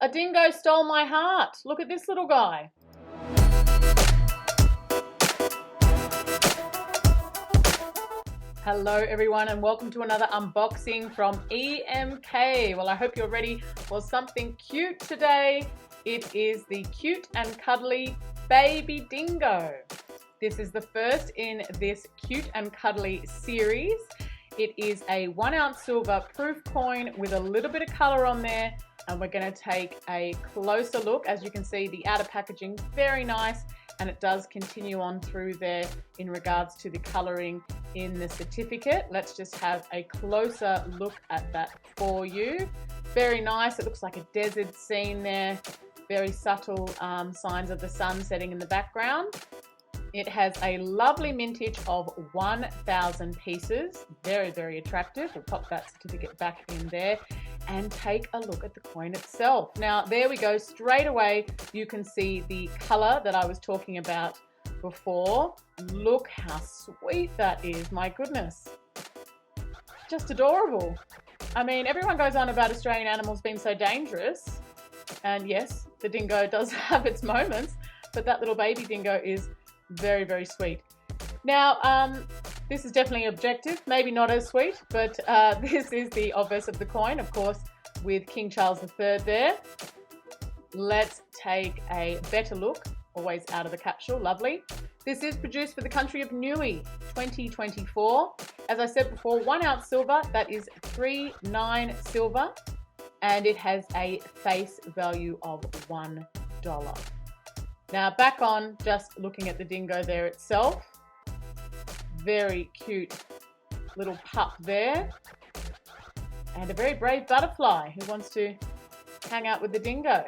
A dingo stole my heart. Look at this little guy. Hello everyone and welcome to another unboxing from EMK. Well, I hope you're ready for something cute today. It is the Cute and Cuddly Baby Dingo. This is the first in this Cute and Cuddly series. It is a 1 ounce silver proof coin with a little bit of color on there, and we're going to take a closer look. As you can see, the outer packaging very nice, and it does continue on through there in regards to the coloring in the certificate. Let's just have a closer look at that for you. Very nice. It looks like a desert scene there. Very subtle signs of the sun setting in the background. It has a lovely mintage of 1,000 pieces. Very, very attractive. We'll pop that certificate back in there and take a look at the coin itself. Now, there we go. Straight away, you can see the color that I was talking about before. Look how sweet that is. My goodness. Just adorable. I mean, everyone goes on about Australian animals being so dangerous. And yes, the dingo does have its moments, but that little baby dingo is very, very sweet. Now, this is definitely objective, maybe not as sweet, but this is the obverse of the coin, of course, with King Charles III there. Let's take a better look, always out of the capsule, lovely. This is produced for the country of NIUE 2024. As I said before, 1 ounce silver, that is 3.9 silver, and it has a face value of $1. Now back on just looking at the dingo there itself. Very cute little pup there. And a very brave butterfly who wants to hang out with the dingo.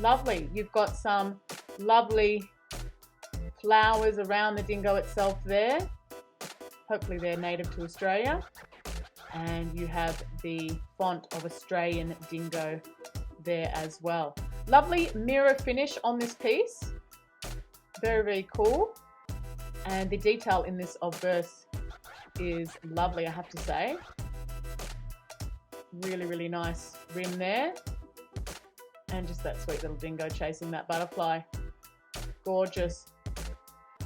Lovely. You've got some lovely flowers around the dingo itself there. Hopefully they're native to Australia. And you have the font of Australian dingo there as well. Lovely mirror finish on this piece. Very, very cool. And the detail in this obverse is lovely, I have to say. Really, really nice rim there. And just that sweet little dingo chasing that butterfly. Gorgeous.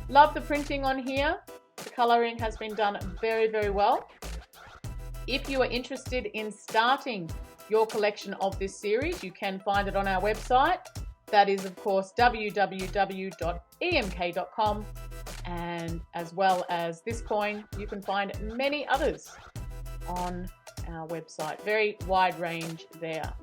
Love the printing on here. The coloring has been done very, very well. If you are interested in starting your collection of this series, you can find it on our website. That is, of course, www.emk.com. And as well as this coin, you can find many others on our website. Very wide range there.